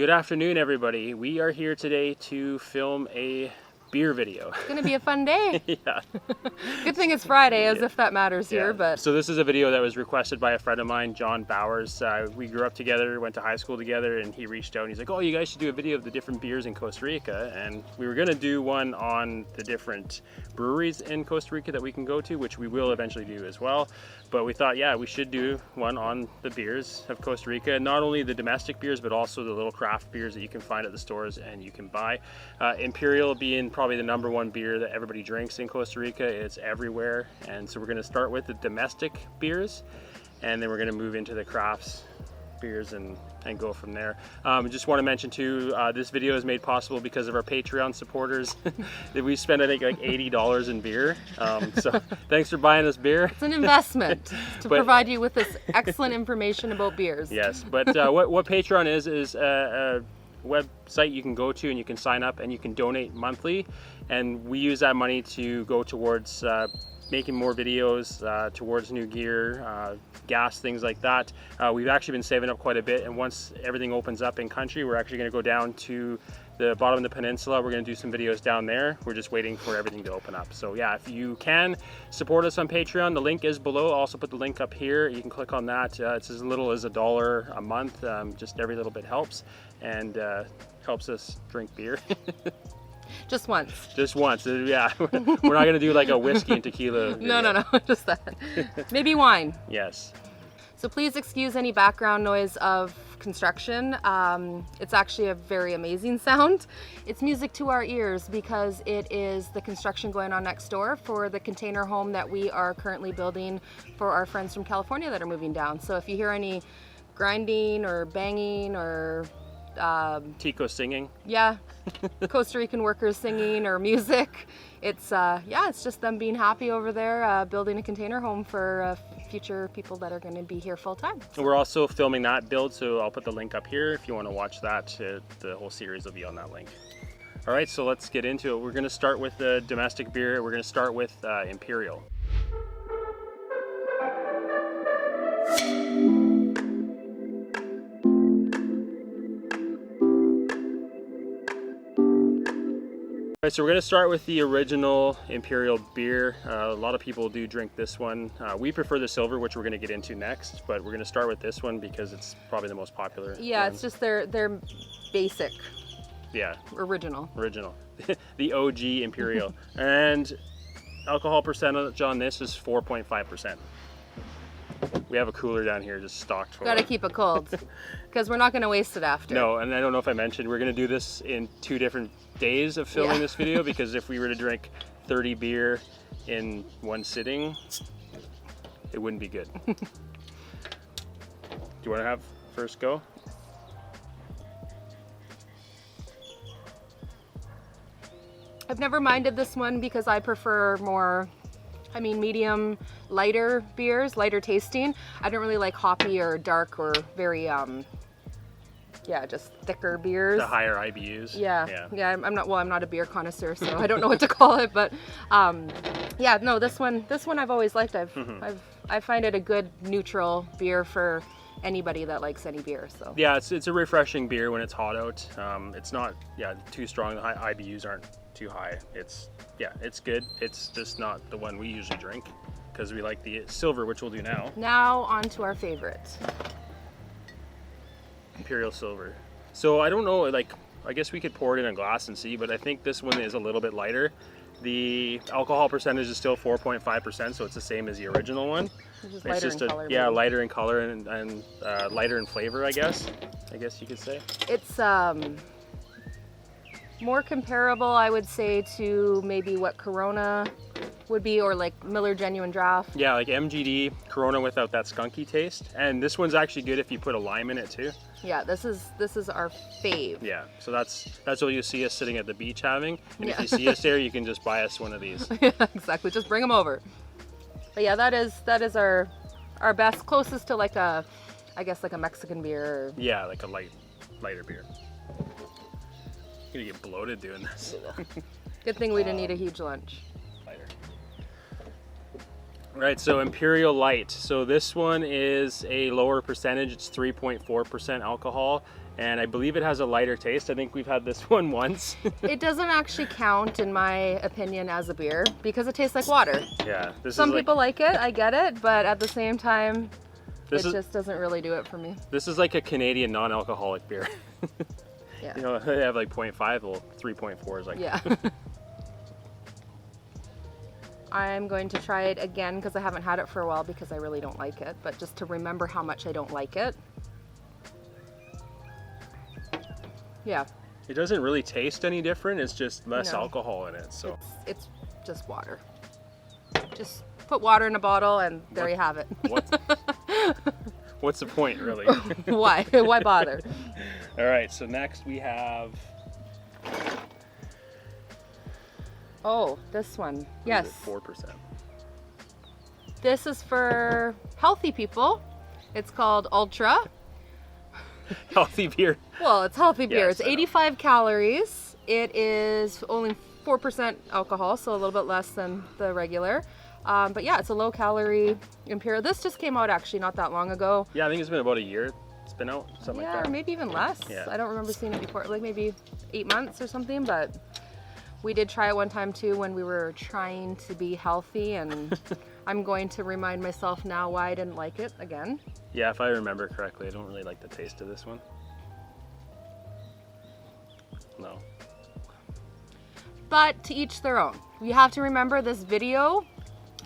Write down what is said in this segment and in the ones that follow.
Good afternoon, everybody. We are here today to film a beer video. It's gonna be a fun day. Yeah. Good thing it's Friday, as if that matters here, but... So this is a video that was requested by a friend of mine, John Bowers. We grew up together, went to high school together, and he reached out and he's like, oh, you guys should do a video of the different beers in Costa Rica. And we were gonna do one on the different breweries in Costa Rica that we can go to, which we will eventually do as well. But we thought, yeah, we should do one on the beers of Costa Rica. Not only the domestic beers, but also the little craft beers that you can find at the stores and you can buy. Imperial being probably the #1 beer that everybody drinks in Costa Rica. It's everywhere. And so we're gonna start with the domestic beers, and then we're gonna move into the crafts beers and go from there. Just want to mention too, this video is made possible because of our Patreon supporters. That we spend, I think, like $80 in beer. So thanks for buying us beer. It's an investment to provide you with this excellent information about beers. Yes, but what Patreon is a website you can go to and you can sign up and you can donate monthly, and we use that money to go towards making more videos, towards new gear, gas, things like that. We've actually been saving up quite a bit, and once everything opens up in country, we're actually going to go down to the bottom of the peninsula. We're going to do some videos down there. We're just waiting for everything to open up. So yeah, if you can support us on Patreon, the link is below. I'll also put the link up here. You can click on that. It's as little as $1 a month. Just every little bit helps, and helps us drink beer. Just once. Just once, yeah. We're not gonna do like a whiskey and tequila video. No, just that. Maybe wine. Yes. So please excuse any background noise of construction. It's actually a very amazing sound. It's music to our ears because it is the construction going on next door for the container home that we are currently building for our friends from California that are moving down. So if you hear any grinding or banging or Tico singing. Yeah, Costa Rican workers singing or music. It's it's just them being happy over there, building a container home for future people that are going to be here full time. And we're also filming that build, so I'll put the link up here if you want to watch that. The whole series will be on that link. All right, so let's get into it. We're going to start with the domestic beer. We're going to start with Imperial. All right, so we're going to start with the original Imperial beer. A lot of people do drink this one. We prefer the silver, which we're going to get into next, but we're going to start with this one because it's probably the most popular. Yeah, one. It's just their basic. Yeah. Original. The OG Imperial. And alcohol percentage on this is 4.5%. We have a cooler down here just stocked for it. Gotta keep it cold because we're not gonna waste it after. No, and I don't know if I mentioned, we're gonna do this in 2 different days of filming this video, because if we were to drink 30 beer in one sitting, it wouldn't be good. Do you want to have first go? I've never minded this one because I prefer more, medium, lighter beers, lighter tasting. I don't really like hoppy or dark or very, just thicker beers. The higher IBUs. Yeah. I'm not a beer connoisseur, so I don't know what to call it, but this one I've always liked. I find it a good neutral beer for anybody that likes any beer. So yeah, it's a refreshing beer when it's hot out. It's not too strong. The IBUs aren't too high. It's good. It's just not the one we usually drink because we like the silver, which we'll do now. Now on to our favorite. Imperial Silver. So I don't know, I guess we could pour it in a glass and see, but I think this one is a little bit lighter. The alcohol percentage is still 4.5%, so it's the same as the original one. It's just in color. Yeah, lighter in color and lighter in flavor, I guess you could say. It's more comparable, I would say, to maybe what Corona would be, or like Miller Genuine Draft. Yeah, like MGD, Corona without that skunky taste. And this one's actually good if you put a lime in it too. Yeah, this is our fave. Yeah, so that's what you see us sitting at the beach having. And if you see us there, you can just buy us one of these. Yeah, exactly. Just bring them over. But yeah, that is our best, closest to like a Mexican beer. Yeah, like a lighter beer. I'm gonna get bloated doing this. Good thing we didn't eat a huge lunch. Lighter. Right, so Imperial Light. So this one is a lower percentage. It's 3.4% alcohol. and I believe it has a lighter taste. I think we've had this one once. It doesn't actually count, in my opinion, as a beer because it tastes like water. Yeah. Some people like it, I get it, but at the same time, it just doesn't really do it for me. This is like a Canadian non-alcoholic beer. Yeah. You know, they have like 0.5, well 3.4 is like... Yeah. I'm going to try it again because I haven't had it for a while because I really don't like it, but just to remember how much I don't like it. Yeah. It doesn't really taste any different. It's just less alcohol in it. So it's just water. Just put water in a bottle and there you have it. What's the point, really? Why? Why bother? All right. So next we have. Oh, this one. Yes. 4%. This is for healthy people. It's called Ultra. Healthy beer. Well, it's healthy beer. Yes, it's 85 calories. It is only 4% alcohol, so a little bit less than the regular. But yeah, it's a low-calorie Imperial. This just came out actually not that long ago. Yeah, I think it's been about a year. It's been out, something like that. Yeah, or maybe even less. Yeah. I don't remember seeing it before, like maybe 8 months or something. But we did try it one time too when we were trying to be healthy, and I'm going to remind myself now why I didn't like it again. Yeah, if I remember correctly, I don't really like the taste of this one. No. But to each their own. You have to remember this video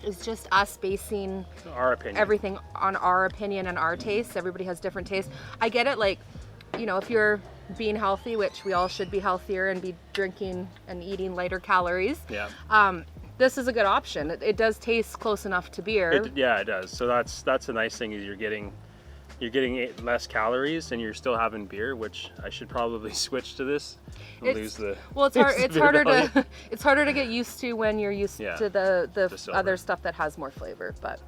is just us basing Our opinion. everything on our opinion and our tastes. Everybody has different tastes. I get it, like, you know, if you're being healthy, which we all should be healthier and be drinking and eating lighter calories. Yeah. This is a good option. It does taste close enough to beer. Yeah, it does. So that's a nice thing is you're getting less calories and you're still having beer, which I should probably switch to this and lose the. Well, it's hard. It's harder to it's harder to get used to when you're used to the other stuff that has more flavor. But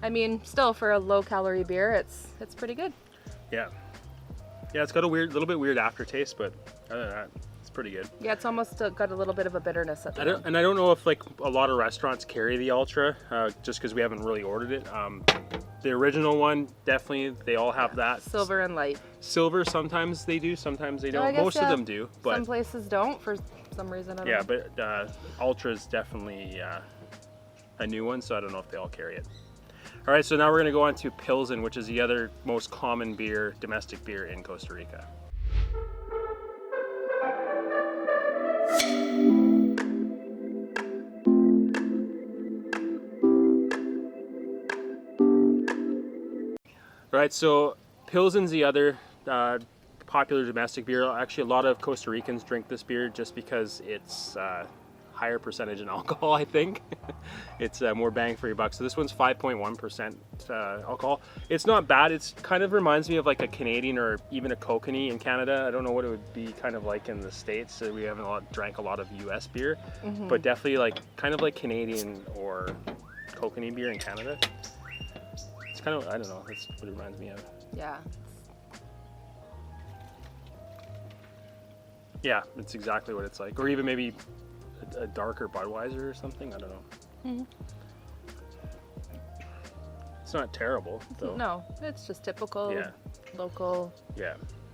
I mean, still for a low calorie beer, it's pretty good. Yeah. Yeah, it's got a little bit weird aftertaste, but other than that, it's pretty good. Yeah, it's almost got a little bit of a bitterness at the end. And I don't know if like a lot of restaurants carry the Ultra, just because we haven't really ordered it. The original one, definitely, they all have that. Silver and light. Silver, sometimes they do, sometimes they don't. I guess, Most of them do, but some places don't for some reason. I don't know. but Ultra is definitely a new one, so I don't know if they all carry it. All right, so now we're going to go on to Pilsen, which is the other most common beer, domestic beer in Costa Rica. All right, so Pilsen's the other popular domestic beer. Actually, a lot of Costa Ricans drink this beer just because it's higher percentage in alcohol, I think. It's more bang for your buck. So this one's 5.1% alcohol. It's not bad. It's kind of reminds me of like a Canadian or even a Kokanee in Canada. I don't know what it would be kind of like in the States. So we haven't drank a lot of US beer, but definitely like kind of like Canadian or Kokanee beer in Canada. It's kind of, I don't know, that's what it reminds me of. Yeah. Yeah, it's exactly what it's like. Or even maybe a darker Budweiser or something. I don't know. It's not terrible, though. No, it's just typical local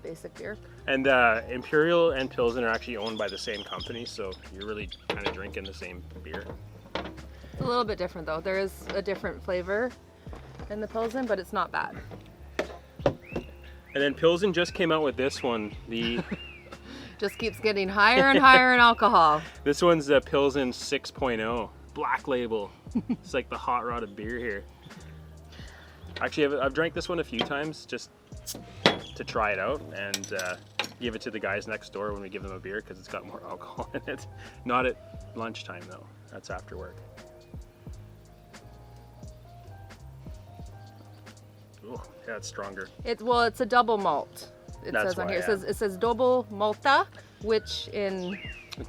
basic beer. And Imperial and Pilsen are actually owned by the same company, so you're really kind of drinking the same beer. It's a little bit different, though. There is a different flavor in the Pilsen, but it's not bad. And then Pilsen just came out with this one, the just keeps getting higher and higher in alcohol. This one's the Pilsen 6.0 black label. It's like the hot rod of beer here. Actually, I've drank this one a few times just to try it out and give it to the guys next door when we give them a beer because it's got more alcohol in it. Not at lunchtime though. That's after work. Ooh, yeah, it's stronger. It's a double malt. It That's says on why, here. It says double malta, which in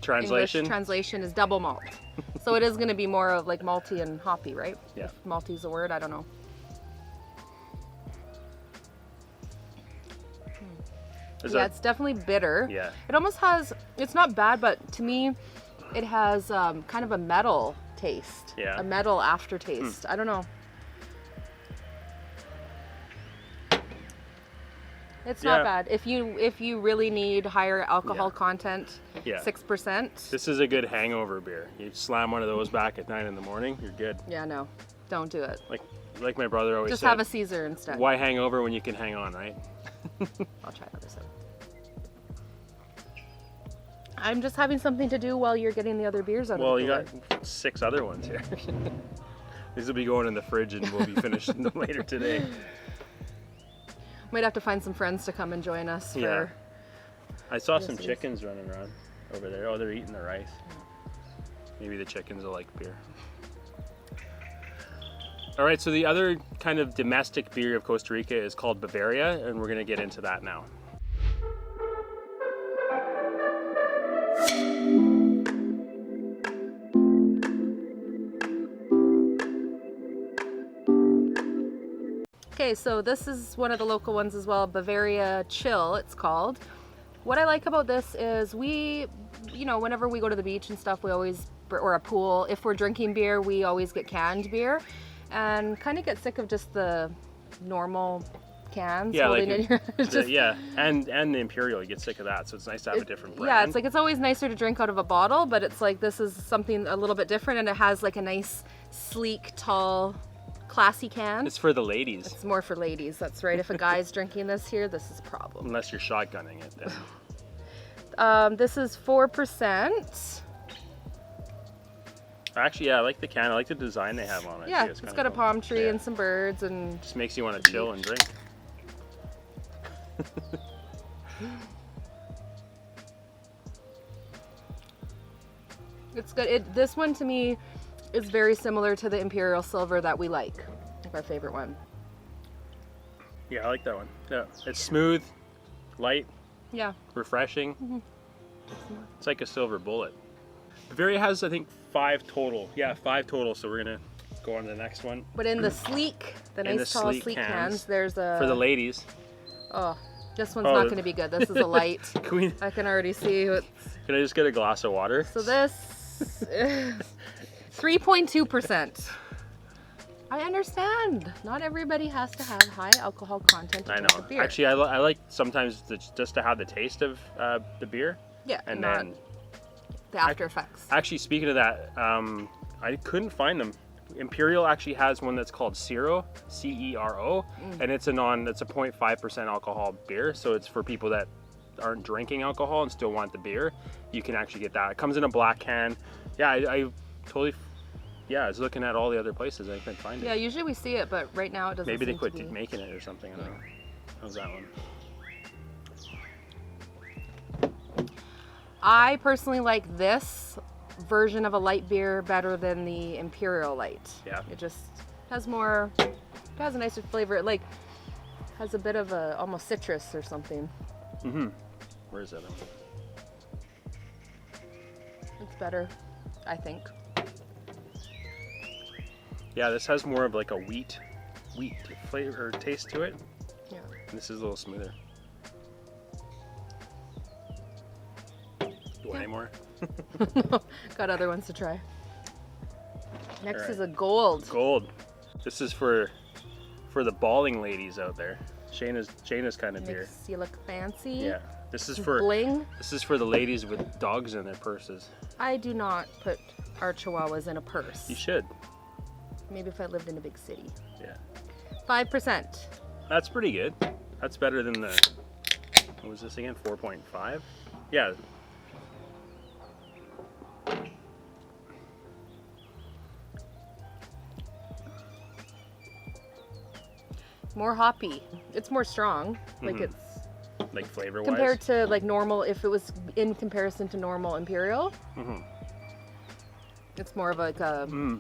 translation English translation is double malt. So it is going to be more of like malty and hoppy, right? Yeah. If malty's a word, I don't know. It's definitely bitter. Yeah. It almost has. It's not bad, but to me, it has kind of a metal taste. Yeah. A metal aftertaste. I don't know. It's not bad. If you really need higher alcohol content, 6%. This is a good hangover beer. You slam one of those back at 9 in the morning, you're good. Yeah, no, don't do it. Like my brother always said. Just have a Caesar instead. Why hangover when you can hang on, right? I'll try another sip. I'm just having something to do while you're getting the other beers out of the cooler. Well, you got 6 other ones here. These will be going in the fridge and we'll be finishing them later today. Might have to find some friends to come and join us. I saw some chickens running around over there. Oh, they're eating the rice. Maybe the chickens will like beer. All right, so the other kind of domestic beer of Costa Rica is called Bavaria, and we're gonna get into that now. Okay, so this is one of the local ones as well, Bavaria Chill, it's called. What I like about this is whenever we go to the beach and stuff, we always, or a pool, if we're drinking beer, we always get canned beer, and kind of get sick of just the normal cans. Yeah, holding in your, and the Imperial, you get sick of that, so it's nice to have a different brand. Yeah, it's always nicer to drink out of a bottle, but it's this is something a little bit different, and it has a nice, sleek, tall, classy can. It's for the ladies. It's more for ladies, that's right. If a guy's drinking this here, this is a problem. Unless you're shotgunning it then. then. This is 4%. Actually, I like the can. I like the design they have on it. Yeah, it's got a palm tree and some birds and... Just makes you want to chill and drink. It's good. This one to me is very similar to the Imperial Silver that we like our favorite one. Yeah, I like that one. Yeah, it's smooth, light, refreshing. Mm-hmm. It's like a silver bullet. Bavaria has, I think, 5 total. Yeah, 5 total. So we're gonna go on to the next one. But in the sleek, nice tall sleek cans, there's a for the ladies. Oh, this one's not going to be good. This is a light. I can already see. Can I just get a glass of water? So this is 3.2%. I understand. Not everybody has to have high alcohol content to drink a beer. Actually, I like sometimes just to have the taste of the beer. Yeah, and then the after effects. Actually, speaking of that, I couldn't find them. Imperial actually has one that's called Cero, C-E-R-O, and it's a 0.5% alcohol beer, so it's for people that aren't drinking alcohol and still want the beer. You can actually get that. It comes in a black can. Yeah, I totally. Yeah, I was looking at all the other places. I couldn't find it. Yeah, usually we see it, but right now it doesn't. Maybe they quit making it or something. I don't know. How's that one? I personally like this version of a light beer better than the Imperial Light. Yeah. It just has more, it has a nicer flavor. It has a bit of a almost citrus or something. Mm-hmm. Where is that? It's better, I think. Yeah, this has more of a wheat flavor or taste to it. Yeah. And this is a little smoother. You want any more? Got other ones to try. Next is a gold. Gold. This is for the balling ladies out there. Shayna's kind of beer. Makes you look fancy. Yeah. This is for bling. This is for the ladies with dogs in their purses. I do not put our chihuahuas in a purse. You should. Maybe if I lived in a big city. Yeah. 5%. That's pretty good. That's better than the, what was this again? 4.5? Yeah. More hoppy. It's more strong. It's like flavor-wise. compared to normal. If it was in comparison to normal Imperial, it's more of a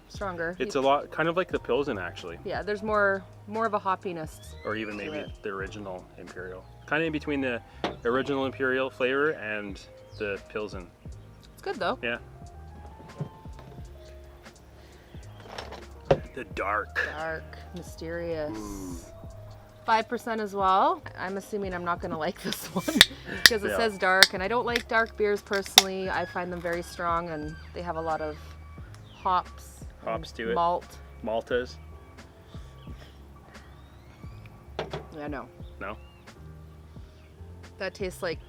stronger. It's a lot, kind of like the Pilsen actually. Yeah, there's more of a hoppiness. Or even maybe the original Imperial. Kind of in between the original Imperial flavor and the Pilsen. It's good though. Yeah. The dark. Dark, mysterious. 5% as well. I'm assuming I'm not going to like this one because it says dark, and I don't like dark beers personally. I find them very strong, and they have a lot of hops to it. Maltas. Yeah, no. No? That tastes like...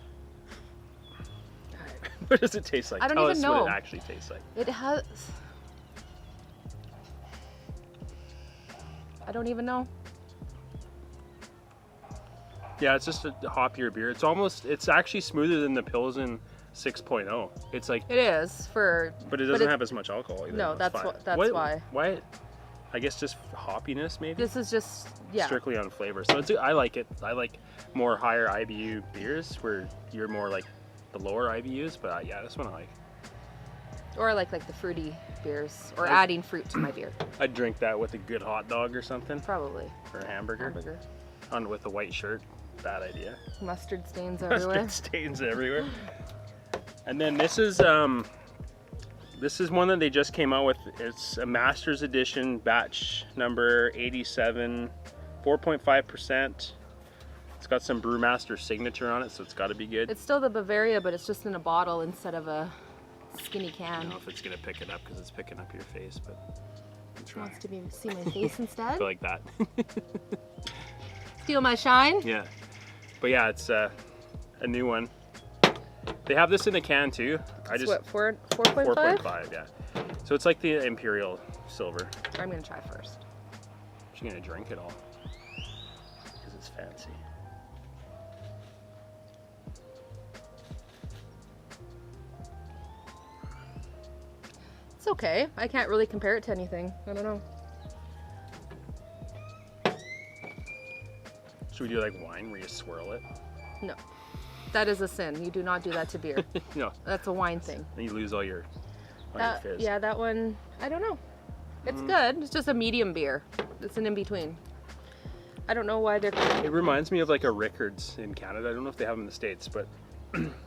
What does it taste like? I don't Tell even us know. what it actually tastes like. It has... I don't even know. Yeah, it's just a hoppier beer. It's actually smoother than the Pilsen 6.0. It's like... It is for... But it doesn't have as much alcohol either. No, that's why. Why? I guess just hoppiness maybe? This is just, yeah. Strictly on flavor. So I like it. I like more higher IBU beers where you're more like the lower IBUs, but yeah, this one I like. Or I like the fruity beers, or adding fruit to my beer. I'd drink that with a good hot dog or something. Probably. Or a hamburger. On with a white shirt. Bad idea. Mustard stains everywhere. Mustard stains everywhere. And then this is one that they just came out with. It's a Master's Edition, batch number 87, 4.5%. It's got some Brewmaster signature on it, so it's got to be good. It's still the Bavaria, but it's just in a bottle instead of a skinny can. I don't know if it's gonna pick it up because it's picking up your face, but I'm trying. Wants to see my face instead? Go like that. Steal my shine? Yeah. But yeah, it's a new one. They have this in a can too. It's what, 4.5? 4.5, yeah. So it's like the Imperial Silver. I'm gonna try first. I'm just gonna drink it all because it's fancy. It's okay. I can't really compare it to anything. I don't know. Should we do like wine where you swirl it? No. That is a sin. You do not do that to beer. No. That's a wine thing. Then you lose all your fizz. Yeah, that one, I don't know. It's good. It's just a medium beer. It's an in-between. I don't know why they're... It reminds me of like a Rickards in Canada. I don't know if they have them in the States, but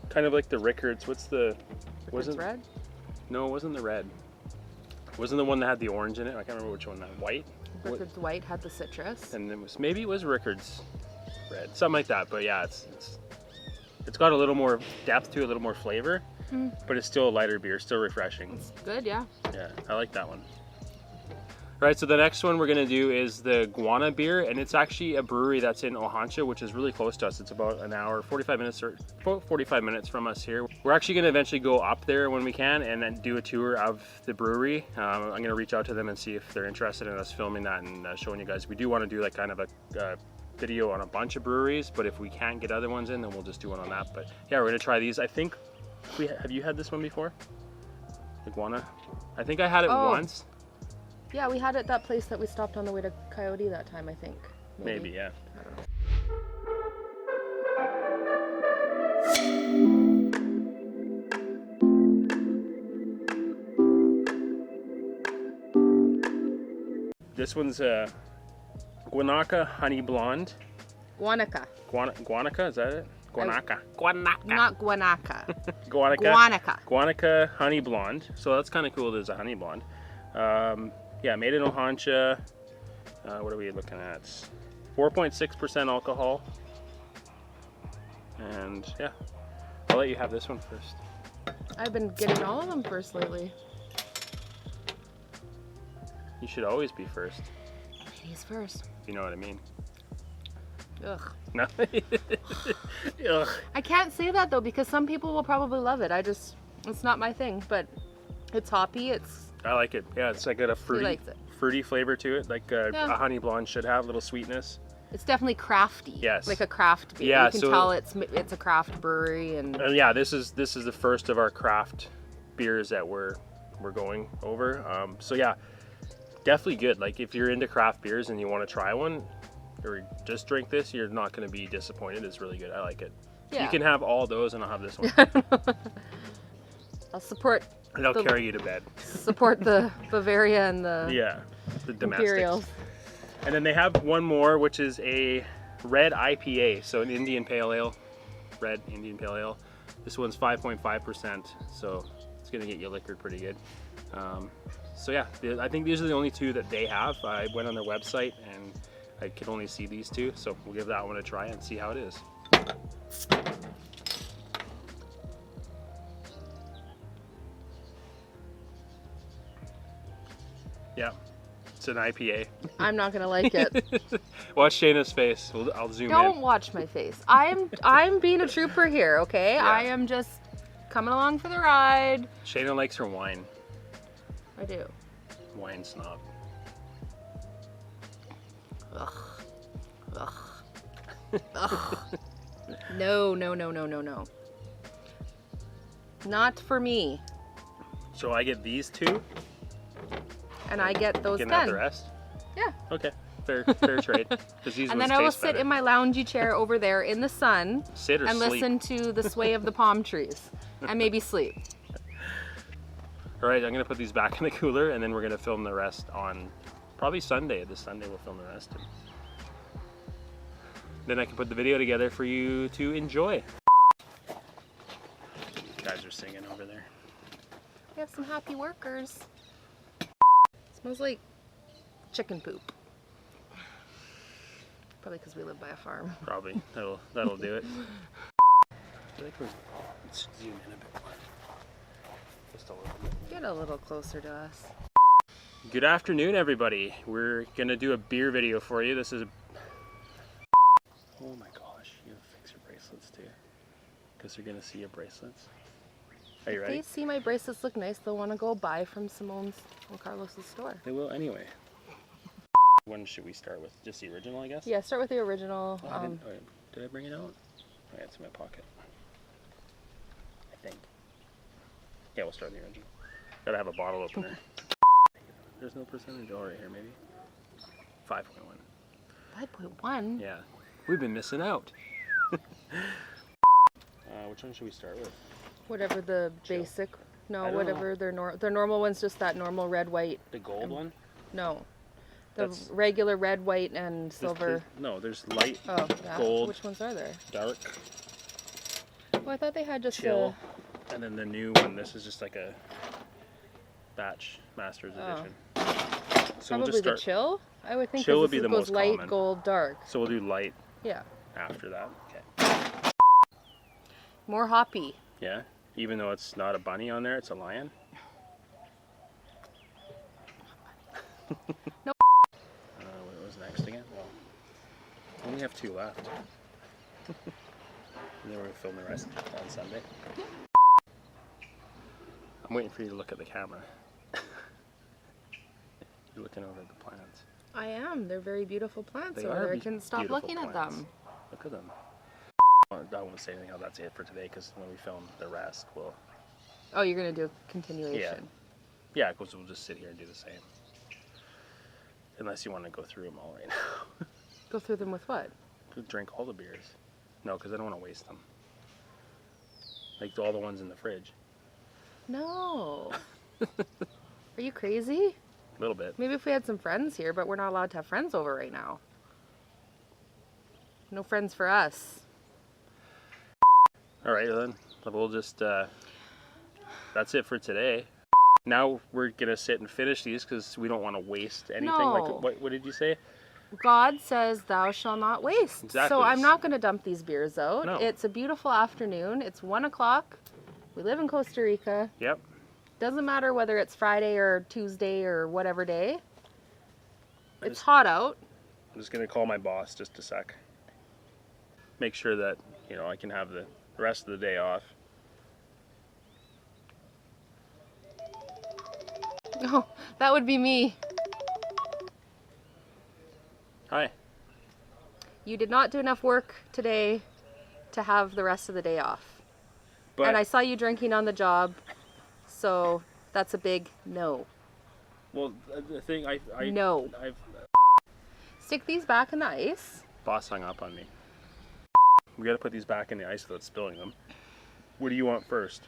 kind of like the Rickards. What's the... Rickards red? No, it wasn't the red. It wasn't the one that had the orange in it. I can't remember which one. That white? Rickards white had the citrus. And maybe it was Rickards red. Something like that. But yeah, it's got a little more depth to it, a little more flavor. But it's still a lighter beer, still refreshing. It's good, yeah. Yeah, I like that one. All right, so the next one we're gonna do is the Guanabeer, and it's actually a brewery that's in Ojancha, which is really close to us. It's about an hour, 45 minutes from us here. We're actually gonna eventually go up there when we can and then do a tour of the brewery. I'm gonna reach out to them and see if they're interested in us filming that and showing you guys. We do wanna do like kind of a video on a bunch of breweries, but if we can't get other ones in, then we'll just do one on that. But yeah, we're gonna try these. I think, have you had this one before? The Guana? I think I had it once. Yeah, we had it at that place that we stopped on the way to Coyote that time, I think. Maybe yeah. I don't know. This one's a Guanaca Honey Blonde. Guanaca. Guanaca, is that it? Guanaca. Not Guanaca. Guanaca. Guanaca Honey Blonde. So that's kind of cool. There's a honey blonde. Yeah, made in Ojancha. What are we looking at? 4.6% alcohol. And yeah, I'll let you have this one first. I've been getting all of them first lately. You should always be first. He's first. You know what I mean? Ugh. No. Ugh. I can't say that though because some people will probably love it. It's not my thing, but it's hoppy. I like it. Yeah, it's like got a fruity flavor to it, like a honey blonde should have, a little sweetness. It's definitely crafty. Yes. Like a craft beer. Yeah, you can tell it's a craft brewery and yeah, this is the first of our craft beers that we're going over. So yeah, definitely good. Like if you're into craft beers and you want to try one or just drink this, you're not going to be disappointed. It's really good. I like it. Yeah. You can have all those and I'll have this one. I'll support. And I'll carry you to bed. Support the Bavaria and the domestics. Imperials. And then they have one more, which is a red IPA, so an Indian Pale Ale, red Indian Pale Ale. This one's 5.5%, so it's gonna get you liquored pretty good. So yeah, I think these are the only two that they have. I went on their website and I could only see these two, so we'll give that one a try and see how it is. Yeah, it's an IPA. I'm not gonna like it. Watch Shayna's face. I'll zoom in. Don't watch my face. I'm being a trooper here, okay? Yeah. I am just coming along for the ride. Shayna likes her wine. I do. Wine snob. Ugh. Ugh. Ugh. No. Not for me. So I get these two? And I get those Getting 10. out the rest? Yeah. Okay. Fair trade. These And then I will sit in my loungy chair over there in the sun Sit or and sleep. listen to the sway of the palm trees and maybe sleep. All right, I'm gonna put these back in the cooler, and then we're gonna film the rest on probably Sunday. This Sunday we'll film the rest. Then I can put the video together for you to enjoy. Guys are singing over there. We have some happy workers. Smells like chicken poop. Probably because we live by a farm. Probably. That'll do it. I feel like let's zoom in a bit more. Just a little bit. Get a little closer to us. Good afternoon, everybody. We're gonna do a beer video for you. This is oh my gosh, you have to fix your bracelets too. Because you're gonna see your bracelets. Are you If ready? they see my bracelets look nice, they'll want to go buy from Simone's and Carlos's store. They will anyway. When should we start with? Just the original, I guess? Yeah, start with the original. Oh, did I bring it out? Oh, yeah, it's in my pocket. I think. Yeah, we'll start with the original. Gotta have a bottle opener. There's no percentage. Oh, right here, maybe. 5.1. 5.1? Yeah. We've been missing out. Which one should we start with? Whatever the Chill. basic. No, I don't whatever their normal one's just that normal red, white. The gold one? No. The That's- regular red, white, and silver. No, there's light, Oh, that. gold. Which ones are there? dark, Well, I thought they had just chill, and then the new one. This is just like a batch Masters Oh. edition. So probably we'll just the start. chill. I would think Chill would this be the goes most light, common. gold, dark. So we'll do light Yeah. after that. Okay. More hoppy. Yeah. Even though it's not a bunny on there, it's a lion. Nope. What was next again? Well, we only have 2 left. And then we're gonna film the rest on Sunday. I'm waiting for you to look at the camera. You're looking over at the plants. I am. They're very beautiful plants They over are there. I couldn't stop beautiful looking at plants. them. Look at them. I won't say anything. That's it for today, because when we film the rest, we'll. Oh, you're gonna do a continuation. Yeah, because we'll just sit here and do the same. Unless you want to go through them all right now. Go through them with what? Drink all the beers. No, because I don't want to waste them. Like all the ones in the fridge. No. Are you crazy? A little bit. Maybe if we had some friends here, but we're not allowed to have friends over right now. No friends for us. All right, then. We'll just. That's it for today. Now we're gonna sit and finish these because we don't want to waste anything. No. Like what did you say? God says thou shalt not waste. Exactly. So I'm not going to dump these beers out. No. It's a beautiful afternoon. It's 1 o'clock. We live in Costa Rica. Yep. Doesn't matter whether it's Friday or Tuesday or whatever day. It's just- hot out. I'm just gonna call my boss just a sec. Make sure that I can have the rest of the day off. Oh, that would be me. Hi. You did not do enough work today to have the rest of the day off. But And I saw you drinking on the job, so that's a big no. well, the thing No. I've Stick these back in the ice. boss hung up on me. We got to put these back in the ice without spilling them. What do you want first?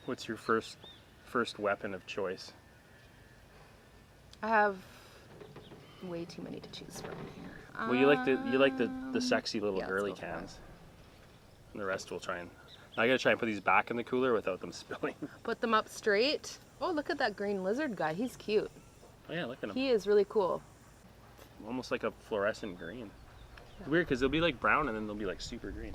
What's your first weapon of choice? I have way too many to choose from here. Well, you like the sexy little yeah, let's girly go for that. cans. And the rest we'll try and. I gotta try and put these back in the cooler without them spilling. Put them up straight. Oh, look at that green lizard guy. He's cute. Oh yeah, look at them. He is really cool. Almost like a fluorescent green. It's weird because they'll be like brown and then they'll be like super green.